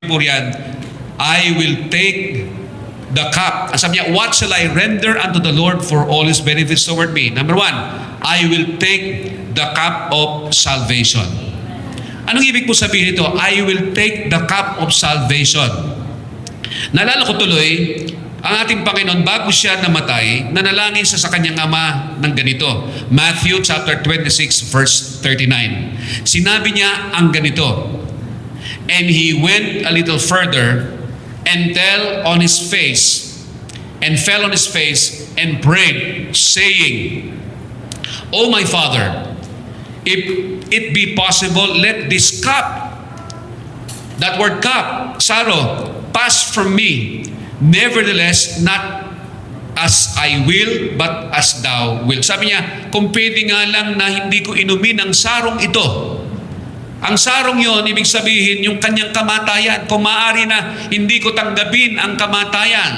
po yan, I will take the cup. Ang sabi niya, what shall I render unto the Lord for all His benefits toward me? Number one, I will take the cup of salvation. Anong ibig po sabihin ito? I will take the cup of salvation. Naalala ko tuloy, ang ating Panginoon, bago siya namatay, nanalangin siya sa kanyang ama ng ganito. Matthew chapter 26 verse 39. Sinabi niya ang ganito, and he went a little further and fell on his face and prayed, saying, O my Father, if it be possible, let this cup, that word cup, sorrow, pass from me. Nevertheless, not as I will, but as thou will. Sabi niya, kung pwede nga lang na hindi ko inumin ang sarong ito. Ang sarong yon, ibig sabihin, yung kanyang kamatayan. Kung maaari na hindi ko tanggapin ang kamatayan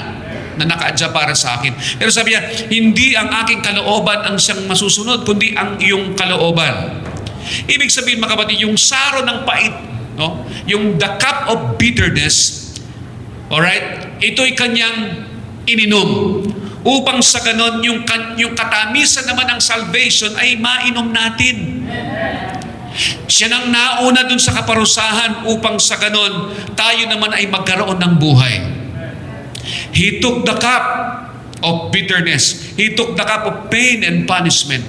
na nakaadya para sa akin. Pero sabi niya, hindi ang aking kalooban ang siyang masusunod, kundi ang iyong kalooban. Ibig sabihin, mga kapatid, yung saro ng pait, no? Yung the cup of bitterness, alright, ito'y kanyang ininom. Upang sa ganon, yung katamisan naman ng salvation ay mainom natin. Siya nang nauna dun sa kaparusahan upang sa ganon, tayo naman ay magkaroon ng buhay. He took the cup of bitterness. He took the cup of pain and punishment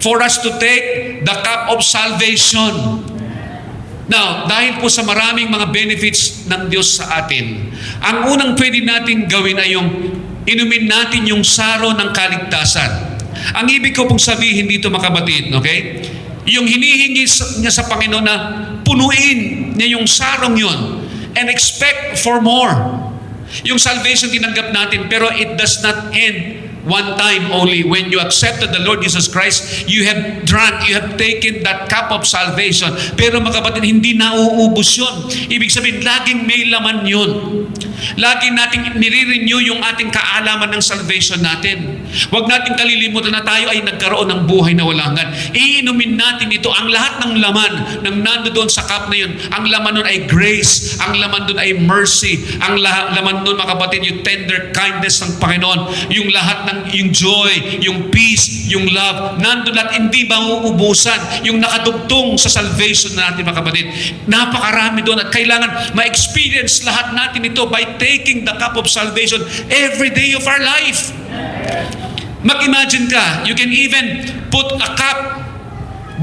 for us to take the cup of salvation. Now, dahil po sa maraming mga benefits ng Diyos sa atin, ang unang pwede natin gawin ay yung inumin natin yung saro ng kaligtasan. Ang ibig ko pong sabihin dito, mga kapatid, okay? Yung hinihingi niya sa Panginoon na punuin niya yung sarong yun and expect for more. Yung salvation tinanggap natin, pero it does not end one time only. When you accepted the Lord Jesus Christ, you have drunk, you have taken that cup of salvation. Pero mga kapatid, hindi nauubos yun. Ibig sabihin, laging may laman yun. Lagi nating nire-renew yung ating kaalaman ng salvation natin. Huwag nating kalilimutan na tayo ay nagkaroon ng buhay na walang hanggan. Iinumin natin ito. Ang lahat ng laman ng nandoon sa cup na yun, ang laman nun ay grace, ang laman nun ay mercy, ang laman nun, mga kapatid, yung tender kindness ng Panginoon, yung lahat ng yung joy, yung peace, yung love, nandun at hindi mauubusan, yung nakadugtong sa salvation natin, mga kapatid. Napakarami doon at kailangan ma-experience lahat natin ito by taking the cup of salvation every day of our life. Mag-imagine ka, you can even put a cup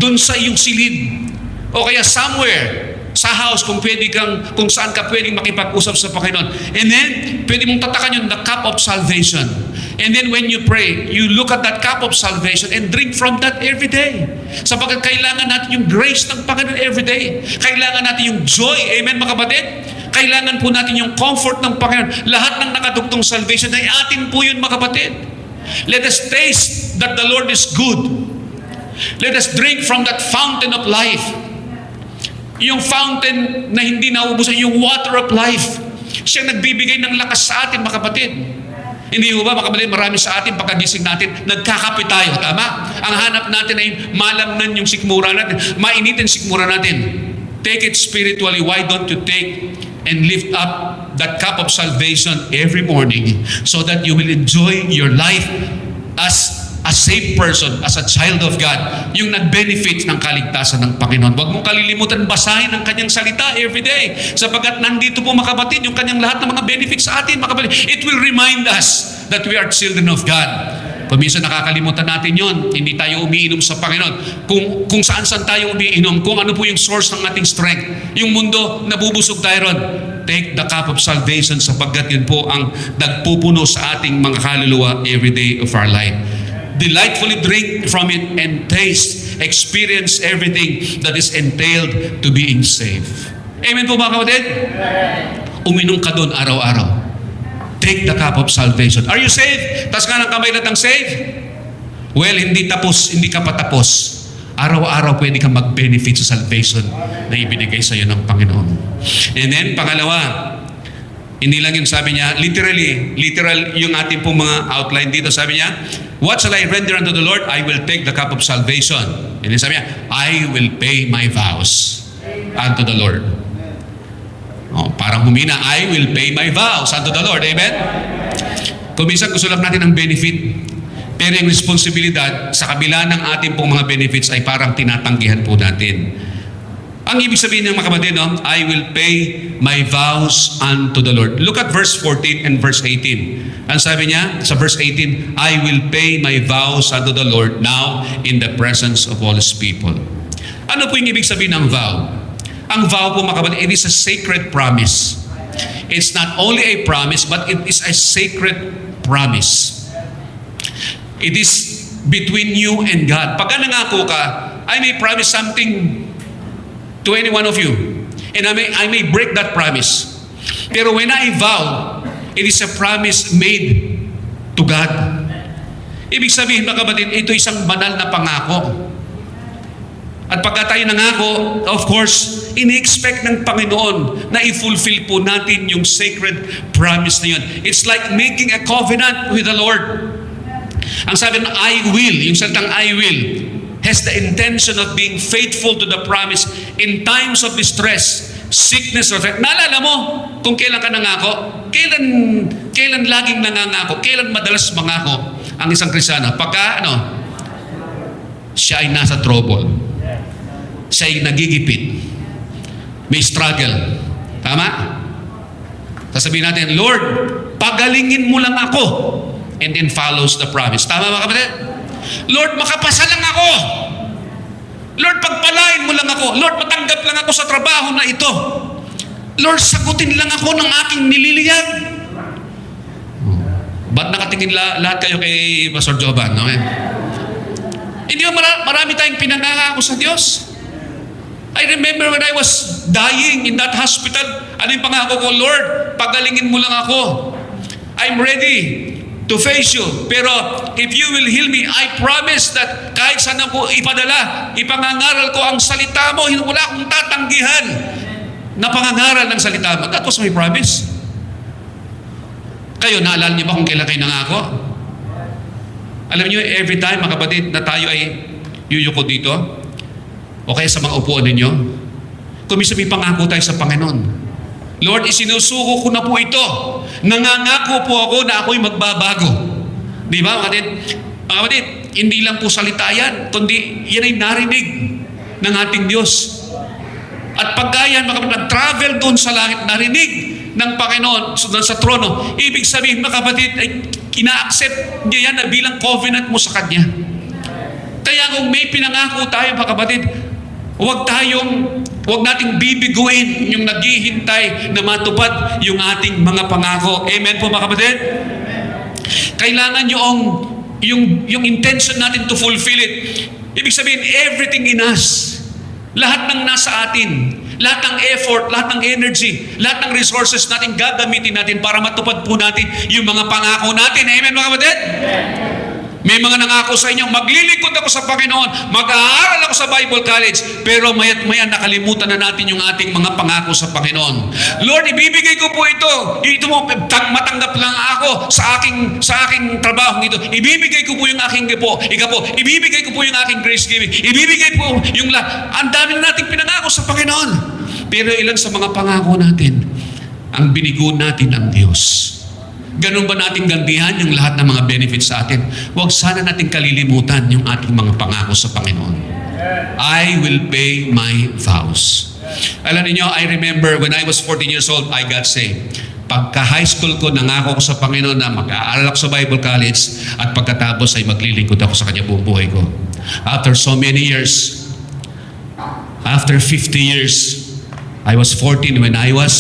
dun sa iyong silid o kaya somewhere sa house kung saan ka pwedeng makipag-usap sa Panginoon. And then, pwede mong tatakan yung the cup of salvation. And then when you pray, you look at that cup of salvation and drink from that every day. Sapagkat kailangan natin yung grace ng Panginoon every day. Kailangan natin yung joy. Amen, mga kapatid? Kailangan po natin yung comfort ng Panginoon. Lahat ng nakadugtong salvation ay atin po yun, mga kapatid. Let us taste that the Lord is good. Let us drink from that fountain of life. Yung fountain na hindi nauubusan, yung water of life. Siyang nagbibigay ng lakas sa atin, mga kapatid. Hindi ba, mga kapatid, marami sa atin, pagkagising natin, nagkakape tayo, tama? Ang hanap natin ay malamnan yung sikmura natin, mainitin sikmura natin. Take it spiritually. Why don't you take and lift up that cup of salvation every morning so that you will enjoy your life as a saved person, as a child of God, yung nag-benefit ng kaligtasan ng Panginoon. Huwag mong kalilimutan basahin ang kanyang salita every day. Sapagkat nandito po, mga kapatid, yung kanyang lahat ng mga benefits sa atin, mga kapatid. It will remind us that we are children of God. Paminsan nakakalimutan natin yon. Hindi tayo umiinom sa Panginoon. Kung saan-saan tayo umiinom, kung ano po yung source ng ating strength. Yung mundo, nabubusog tayo ron. Take the cup of salvation sapagkat yun po ang nagpupuno sa ating mga kaluluwa every day of our life. Delightfully drink from it and taste, experience everything that is entailed to being saved. Amen po, mga kapatid? Uminom ka doon araw-araw. Take the cup of salvation. Are you saved? Tas ka ng kamay na saved? Well, hindi ka pa tapos. Araw-araw pwede kang mag-benefit sa salvation na ibinigay sa iyo ng Panginoon. And then, pangalawa, hindi lang yung sabi niya, literal yung ating pong mga outline dito. Sabi niya, what shall I render unto the Lord? I will take the cup of salvation. And then sabi niya, I will pay my vows unto the Lord. Oh, Pag humina, I will pay my vows unto the Lord. Amen? Kung minsan gusto lang natin ng benefit, pero yung responsibilidad sa kabila ng ating pong mga benefits ay parang tinatanggihan po natin. Ang ibig sabihin ng mga kapatid, no? I will pay my vows unto the Lord. Look at verse 14 and verse 18. Ang sabi niya sa verse 18, I will pay my vows unto the Lord now in the presence of all His people. Ano po yung ibig sabihin ng vow? Ang vow po mga kapatid, it is a sacred promise. It's not only a promise, but it is a sacred promise. It is between you and God. Pagka nangako ka, I may promise something to any one of you, and I may break that promise. Pero when I vow, it is a promise made to God. Ibig sabihin mga kapatid, ito isang banal na pangako. At pagka tayo nangako, of course, ini-expect ng Panginoon na i-fulfill po natin yung sacred promise na yun. It's like making a covenant with the Lord. Ang sabi ng I will, yung salitang I will, has the intention of being faithful to the promise in times of distress, sickness, or death. Naalala mo kung kailan ka nangako? Kailan laging nangangako? Kailan madalas mangako ang isang Kristiyano? Pagka siya ay nasa trouble. Siya ay nagigipit. May struggle. Tama? Sasabihin natin, Lord, pagalingin mo lang ako. And then follows the promise. Tama ba kapatid? Lord, makapasa lang ako. Lord, pagpalain mo lang ako. Lord, matanggap lang ako sa trabaho na ito. Lord, sagutin lang ako ng aking nililiyag. Ba't nakatingin lahat kayo kay Pastor Jovan? Okay? Hindi ba marami tayong pinangangako sa Diyos? I remember when I was dying in that hospital, ano yung pangako ko? Lord, pagalingin mo lang ako. I'm ready to face you. Pero if you will heal me, I promise that kahit saan ako ipadala, ipangangaral ko ang salita mo, wala akong tatanggihan na pangangaral ng salita mo. That was my promise. Kayo, naalala niyo ba kung kailan kayo nangako? Alam niyo, every time mga kapatid na tayo ay yuyuko dito, o kaya sa mga upuan ninyo, kung minsan may pangako tayo sa Panginoon, Lord, isinusuko ko na po ito. Nangangako po ako na ako'y magbabago. Di ba, mga kapatid? Mga kapatid, hindi lang po salita yan, kundi yan ay narinig ng ating Diyos. At pagka yan, mga kapatid, nag-travel doon sa langit, narinig ng Panginoon sa trono, ibig sabihin, mga kapatid, ay ina-accept niya yan na bilang covenant mo sa Kanya. Kaya kung may pinangako tayo, mga kapatid, huwag nating bibiguin yung naghihintay na matupad yung ating mga pangako. Amen po mga kapatid? Kailangan yung intention natin to fulfill it. Ibig sabihin, everything in us, lahat ng nasa atin, lahat ng effort, lahat ng energy, lahat ng resources natin gagamitin natin para matupad po natin yung mga pangako natin. Amen mga kapatid? May mga nangako sa inyo, maglilingkod ako sa Panginoon, mag-aaral ako sa Bible College, pero maya't maya nakalimutan na natin yung ating mga pangako sa Panginoon. Lord, ibibigay ko po ito mo, matanggap lang ako sa aking trabaho ito. Ibibigay ko po yung aking ibibigay ko po yung aking grace giving, ibibigay po yung ang dami na nating pinangako sa Panginoon. Pero ilan sa mga pangako natin, ang binigo natin ang Diyos. Ganun ba natin gantihan yung lahat ng mga benefits sa atin? Huwag sana natin kalilimutan yung ating mga pangako sa Panginoon. I will pay my vows. Alam niyo, I remember when I was 14 years old, I got saved. Pagka high school ko, nangako ko sa Panginoon na mag-aaral ako sa Bible College at pagkatapos ay maglilingkod ako sa Kanya buong buhay ko. After so many years, after 50 years, I was 14 when I was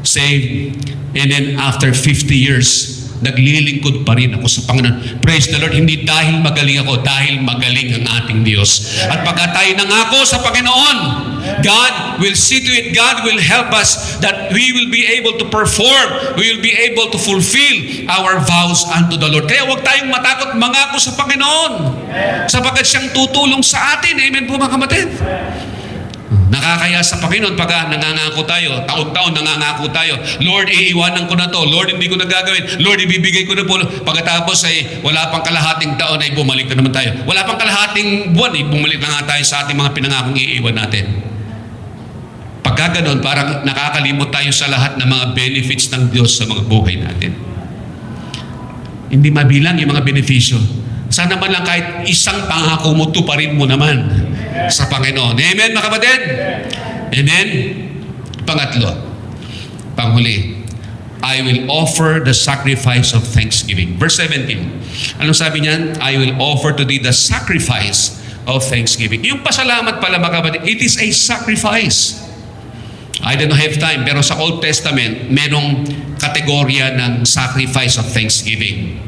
saved. And then after 50 years, naglilingkod pa rin ako sa Panginoon. Praise the Lord, hindi dahil magaling ako, dahil magaling ang ating Diyos. At pagka tayo nangako sa Panginoon, God will see to it, God will help us that we will be able to perform, we will be able to fulfill our vows unto the Lord. Kaya huwag tayong matakot mangako sa Panginoon, sapagkat siyang tutulong sa atin. Amen po mga kapatid. Nakakaya sa Panginoon pagka nangangako tayo, taon-taon nangangako tayo, Lord, iiwanan ko na to, Lord, hindi ko na gagawin, Lord, ibibigay ko na po. Pagkatapos ay wala pang kalahating taon ay bumalik na naman tayo. Wala pang kalahating buwan ay bumalik na nga tayo sa ating mga pinangakong iiwan natin. Pag Pagka ganon, parang nakakalimot tayo sa lahat ng mga benefits ng Diyos sa mga buhay natin. Hindi mabilang yung mga benepisyo. Sana man lang kahit isang pangako mo, tuparin mo naman sa Panginoon. Amen, mga kapatid? Amen? Pangatlo, panghuli, I will offer the sacrifice of thanksgiving. Verse 17. Anong sabi niyan? I will offer to thee the sacrifice of thanksgiving. Yung pasalamat pala, mga kapatid, it is a sacrifice. I don't have time, pero sa Old Testament, merong kategorya ng sacrifice of thanksgiving.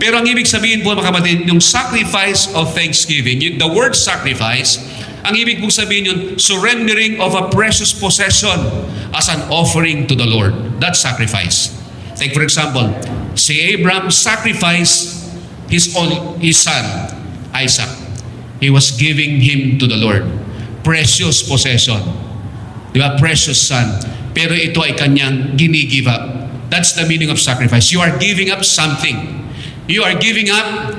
Pero ang ibig sabihin po, mga kapatid, yung sacrifice of thanksgiving, the word sacrifice, ang ibig pong sabihin yun, surrendering of a precious possession as an offering to the Lord. That's sacrifice. Take for example, si Abraham sacrificed his son, Isaac. He was giving him to the Lord. Precious possession. Diba? Precious son. Pero ito ay kanyang gini-give up. That's the meaning of sacrifice. You are giving up something. You are giving up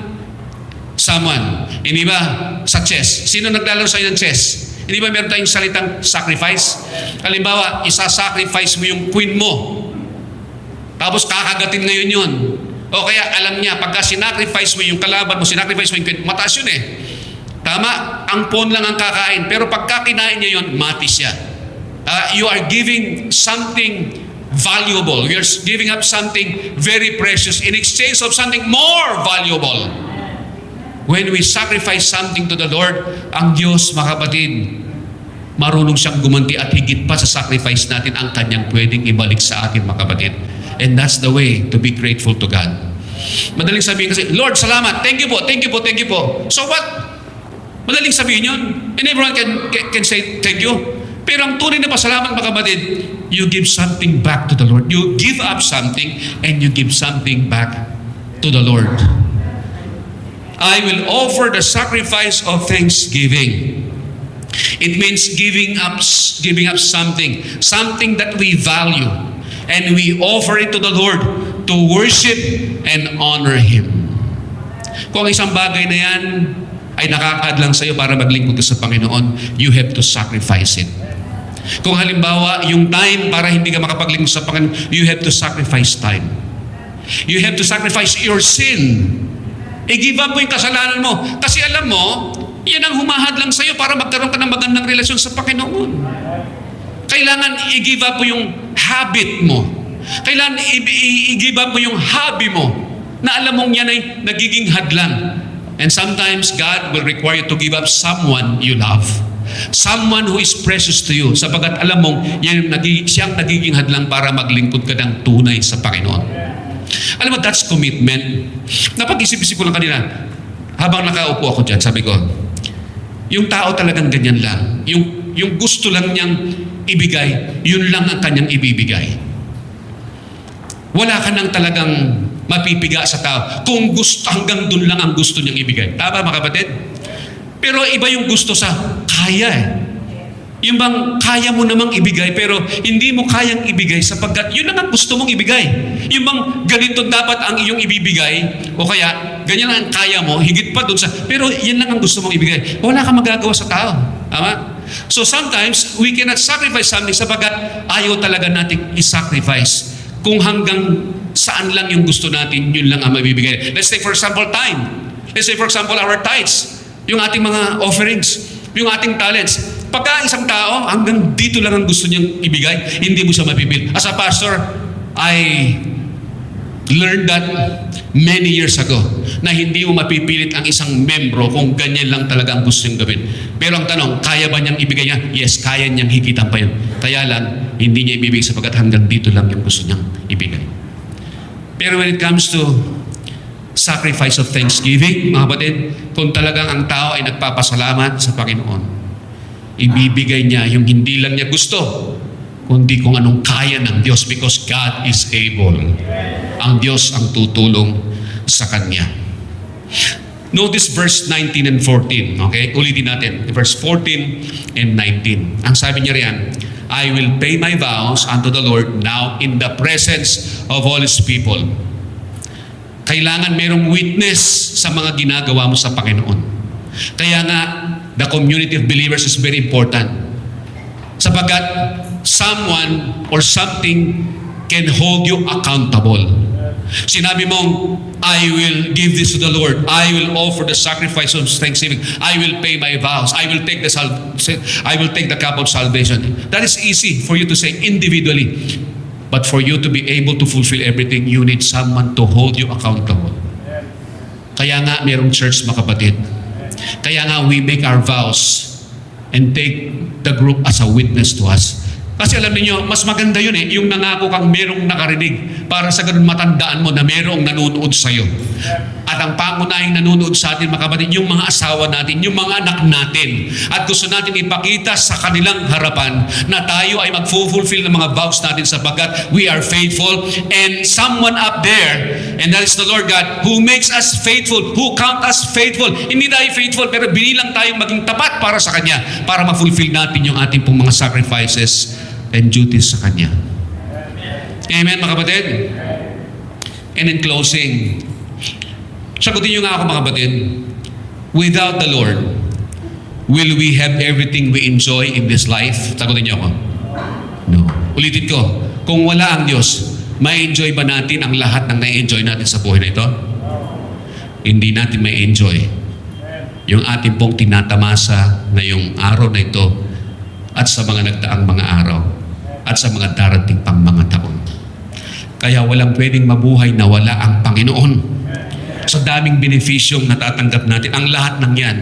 someone. Hindi ba? Sa chess. Sino naglalaro sa'yo ng chess? Hindi ba meron tayong salitang sacrifice? Halimbawa, isa-sacrifice mo yung queen mo. Tapos kakagatin ngayon yun. O kaya alam niya, pagka sinacrifice mo yung kalaban mo, sinacrifice mo yung queen, mataas yun eh. Tama? Ang pawn lang ang kakain. Pero pagka kinain niya yun, mati siya. You are giving something valuable. You're giving up something very precious in exchange of something more valuable. When we sacrifice something to the Lord, ang Diyos, mga kapatid, marunong siyang gumanti at higit pa sa sacrifice natin ang kanyang pwedeng ibalik sa atin, mga kapatid. And that's the way to be grateful to God. Madaling sabihin kasi, Lord, salamat. Thank you po, thank you po, thank you po. So what? Madaling sabihin yun. And everyone can say, thank you. Pero ang tunay na pasalamat, mga kapatid, you give something back to the Lord. You give up something and you give something back to the Lord. I will offer the sacrifice of thanksgiving. It means giving up something that we value, and we offer it to the Lord to worship and honor Him. Kung isang bagay na yan ay nakakadlang sa iyo para maglingkod ka sa Panginoon, you have to sacrifice it. Kung halimbawa, yung time para hindi ka makapaglingkod sa Panginoon, you have to sacrifice time. You have to sacrifice your sin. I-give up mo yung kasalanan mo. Kasi alam mo, yan ang humahadlang sa iyo para magkaroon ka ng magandang relasyon sa Panginoon. Kailangan i-give up mo yung habit mo. Kailangan i-give up mo yung hobby mo na alam mong yan ay nagiging hadlang. And sometimes God will require you to give up someone you love. Someone who is precious to you, sapagkat alam mong siyang nagiging hadlang para maglingkod ka ng tunay sa Panginoon. Alam mo, that's commitment. Napag-isip-isip ko lang kanina, habang nakaupo ako dyan, sabi ko, yung tao talagang ganyan lang. Yung gusto lang niyang ibigay, yun lang ang kanyang ibibigay. Wala ka nang talagang mapipiga sa tao kung gusto, hanggang dun lang ang gusto niyang ibigay. Tama, mga kapatid? Pero iba yung gusto sa kaya eh. Yung bang kaya mo namang ibigay pero hindi mo kayang ibigay sapagkat yun lang ang gusto mong ibigay. Yung bang ganito dapat ang iyong ibibigay o kaya ganyan lang ang kaya mo, higit pa dun sa, pero yan lang ang gusto mong ibigay. Wala kang magagawa sa tao. Tama? So sometimes we cannot sacrifice something sapagkat ayaw talaga nating i-sacrifice. Kung hanggang saan lang yung gusto natin, yun lang ang mabibigay. Let's take for example time. Let's say for example our tithes. Yung ating mga offerings, yung ating talents. Pagka isang tao, hanggang dito lang ang gusto niyang ibigay, hindi mo siya mapipil. As a pastor, I learned that many years ago, na hindi mo mapipilit ang isang membro kung ganyan lang talaga ang gusto niyang gawin. Pero ang tanong, kaya ba niyang ibigay niya? Yes, kaya niyang higitan pa yun. Kaya lang, hindi niya ibibigay sapagkat hanggang dito lang yung gusto niyang ibigay. Pero when it comes to sacrifice of thanksgiving, mga kapatid, kung talagang ang tao ay nagpapasalamat sa Panginoon, ibibigay niya yung hindi lang niya gusto, kundi kung anong kaya ng Diyos because God is able. Ang Diyos ang tutulong sa Kanya. Notice verse 19 and 14. Okay? Ulitin natin. Verse 14 and 19. Ang sabi niya riyan, I will pay my vows unto the Lord now in the presence of all His people. Kailangan merong witness sa mga ginagawa mo sa Panginoon. Kaya nga, the community of believers is very important. Sapagkat someone or something can hold you accountable. Sinabi mong, I will give this to the Lord. I will offer the sacrifice of thanksgiving. I will pay my vows. I will take the cup of salvation. That is easy for you to say individually. But for you to be able to fulfill everything, you need someone to hold you accountable. Kaya nga mayroong church, mga kapatid. Kaya nga we make our vows and take the group as a witness to us. Kasi alam niyo, mas maganda yun yung nangako kang merong nakarinig para sa ganun matandaan mo na merong nanonood sa iyo. At ang pangunahing nanonood sa atin, mga kapatid, yung mga asawa natin, yung mga anak natin. At gusto natin ipakita sa kanilang harapan na tayo ay mag-fulfill ng mga vows natin sapagkat we are faithful and someone up there, and that is the Lord God, who makes us faithful, who count us faithful. Hindi tayo faithful, pero binilang tayong maging tapat para sa Kanya para ma-fulfill natin yung ating pong mga sacrifices and duties sa Kanya. Amen, mga kapatid? And in closing, sagutin nyo nga ako, mga kapatid, without the Lord, will we have everything we enjoy in this life? Sagutin nyo ako. No. Ulitin ko, kung wala ang Diyos, may enjoy ba natin ang lahat ng na-enjoy natin sa buhay na ito? Hindi natin may enjoy yung ating pong tinatamasa ngayong araw na ito at sa mga nagdaang mga araw at sa mga darating pang mga taon. Kaya walang pwedeng mabuhay na wala ang Panginoon. Sa daming benefisyong natatanggap natin, ang lahat ng yan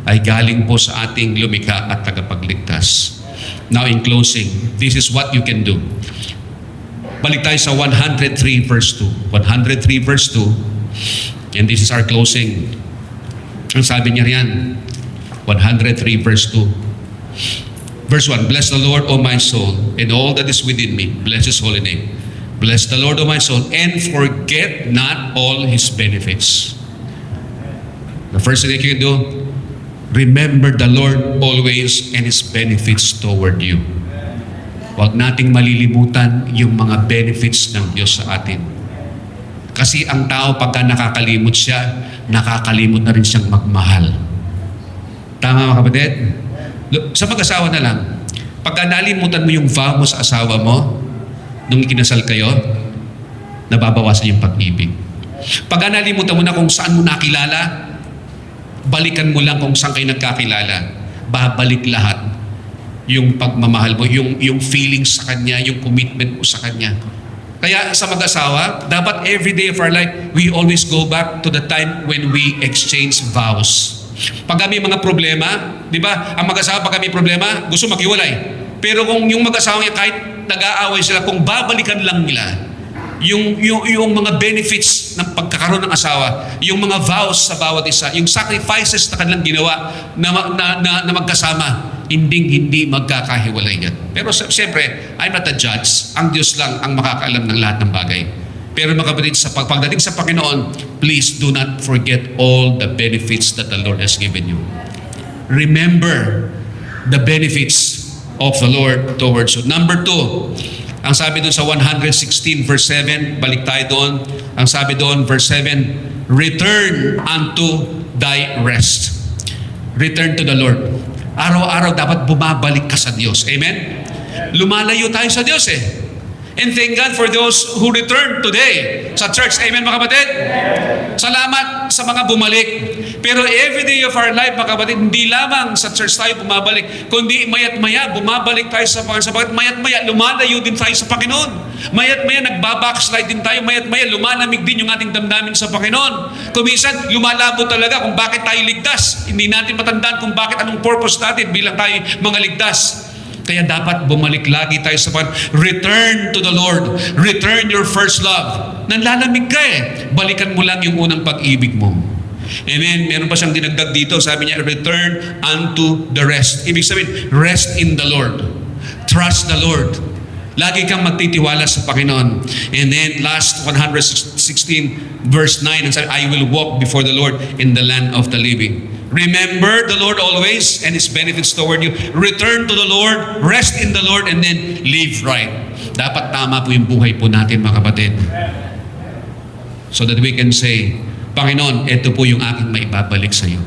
ay galing po sa ating lumikha at tagapagligtas. Now in closing, this is what you can do. Balik tayo sa 103 verse 2. 103 verse 2. And this is our closing. Ang sabi niya riyan, 103 verse 2. Verse 1, bless the Lord, O my soul, and all that is within me. Bless His holy name. Bless the Lord, O my soul, and forget not all His benefits. The first thing that you can do, remember the Lord always and His benefits toward you. Huwag nating malilimutan yung mga benefits ng Diyos sa atin. Kasi ang tao pagka nakakalimot siya, nakakalimot na rin siyang magmahal. Tama, mga kapatid? Sa mag-asawa na lang, pagka nalimutan mo yung vow mo sa asawa mo, nung ikinasal kayo, nababawasan yung pag-ibig. Pagka nalimutan mo na kung saan mo nakilala, balikan mo lang kung saan kayo nagkakilala. Babalik lahat yung pagmamahal mo, yung feelings sa Kanya, yung commitment mo sa Kanya. Kaya sa mag-asawa, dapat every day of our life, we always go back to the time when we exchange vows. Pag may mga problema, di ba? Ang mag-asawa pag may problema, gusto maghiwalay. Pero kung yung mag-asawa niya kahit nag-aaway sila, kung babalikan lang nila yung mga benefits ng pagkakaroon ng asawa, yung mga vows sa bawat isa, yung sacrifices na kanilang ginawa na magkasama, hindi magkakahiwalay yan. Pero siyempre, I'm not a judge. Ang Diyos lang ang makakaalam ng lahat ng bagay. Pero mga kapatid, pagdating sa Panginoon, please do not forget all the benefits that the Lord has given you. Remember the benefits of the Lord towards you. Number 2, ang sabi doon sa 116 verse 7, balik tayo doon. Ang sabi doon, verse 7, return unto thy rest. Return to the Lord. Araw-araw dapat bumabalik ka sa Diyos. Amen? Lumalayo tayo sa Diyos eh. And thank God for those who return today sa church. Amen, mga kapatid? Salamat sa mga bumalik. Pero every day of our life, mga kapatid, hindi lamang sa church tayo bumabalik, kundi mayat-maya, bumabalik tayo sa Panginoon. Sapagkat mayat-maya, lumalayo din tayo sa Panginoon. Mayat-maya, nagbabackslide din tayo. Mayat-maya, lumalamig din yung ating damdamin sa Panginoon. Kuminsan, lumalabo talaga kung bakit tayo ligtas. Hindi natin matandaan kung bakit, anong purpose natin bilang tayo mga ligtas. Kaya dapat bumalik lagi tayo sa return to the Lord. Return your first love. Nanlalamig ka eh. Balikan mo lang yung unang pag-ibig mo. Amen. Meron pa siyang dinagdag dito. Sabi niya, return unto the rest. Ibig sabihin, rest in the Lord. Trust the Lord. Lagi kang magtitiwala sa Panginoon. And then last 116 verse 9, and sabi, I will walk before the Lord in the land of the living. Remember the Lord always and His benefits toward you. Return to the Lord, rest in the Lord, and then live right. Dapat tama po yung buhay po natin, mga kapatid. So that we can say, Panginoon, ito po yung aking maibabalik sa iyo.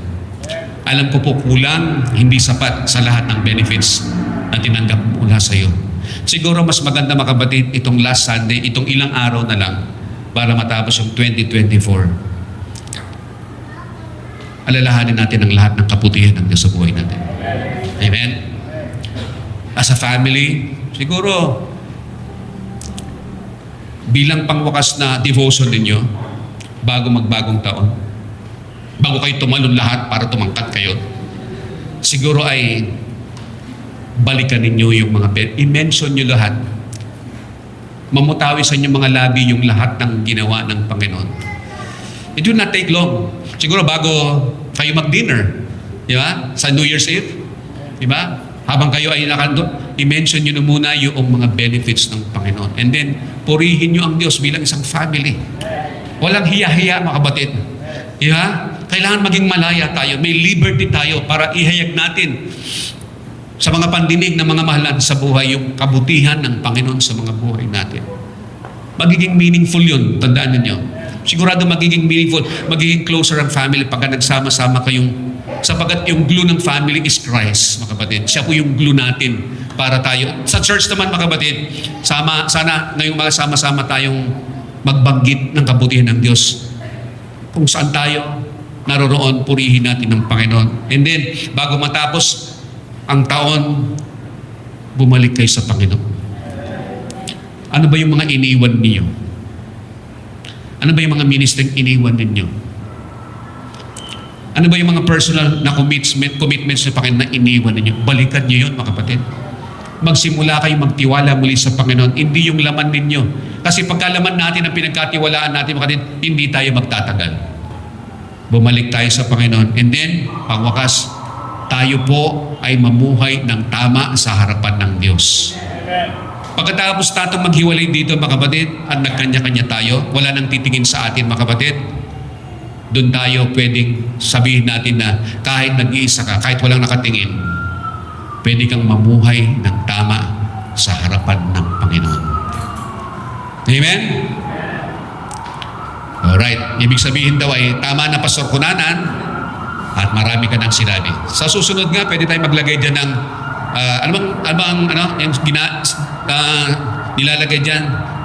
Alam ko po kulang, hindi sapat sa lahat ng benefits na tinanggap mula sa iyo. Siguro mas maganda mga kapatid, itong last Sunday, itong ilang araw na lang para matapos yung 2024. Alalahanin natin ang lahat ng kabutihan ng Diyos sa buhay natin. Amen? As a family, siguro, bilang pangwakas na devotion ninyo, bago magbagong taon, bago kayo tumalon lahat para tumangkat kayo, siguro ay balikan ninyo yung mga i-mention nyo lahat. Mamutawi sa inyong mga labi yung lahat ng ginawa ng Panginoon. It will not take long. Siguro bago kayo mag-dinner, di ba? Sa New Year's Eve, di ba? Habang kayo ay nakandun, i-mention nyo na muna yung mga benefits ng Panginoon. And then, purihin nyo ang Diyos bilang isang family. Walang hiya-hiya, mga kapatid. Di ba? Kailangan maging malaya tayo. May liberty tayo para ihayag natin sa mga pandinig ng mga mahal natin sa buhay yung kabutihan ng Panginoon sa mga buhay natin. Magiging meaningful yun, tandaan ninyo. Sigurado magiging meaningful, magiging closer ang family pagka nagsama-sama kayong, sapagat yung glue ng family is Christ, mga kapatid. Siya po yung glue natin para tayo. Sa church naman, mga kapatid, sana ngayong mga sama-sama tayong magbanggit ng kabutihan ng Diyos. Kung saan tayo naroroon, purihin natin ng Panginoon. And then, bago matapos ang taon, bumalik kayo sa Panginoon. Ano ba yung mga iniwan niyo? Ano ba yung mga ministering iniwan ninyo? Ano ba yung mga personal na commitments sa Panginoon na iniwan ninyo? Balikan niyo yun, mga kapatid. Magsimula kayo magtiwala muli sa Panginoon, hindi yung laman ninyo. Kasi pagkalaman natin ang pinagkatiwalaan natin, mga kapatid, hindi tayo magtatagal. Bumalik tayo sa Panginoon. And then, pangwakas, tayo po ay mamuhay ng tama sa harapan ng Diyos. Pagkatapos natong maghiwalay dito, mga kapatid, at nagkanya-kanya tayo, wala nang titingin sa atin, mga kapatid, doon tayo pwedeng sabihin natin na kahit nag-iisa ka, kahit walang nakatingin, pwede kang mamuhay ng tama sa harapan ng Panginoon. Amen? Alright. Ibig sabihin daw ay tama na Pastor Kunanan, at marami ka nang sinabi. Sa susunod nga, pwede tayo maglagay dyan ng yung nilalagay dyan,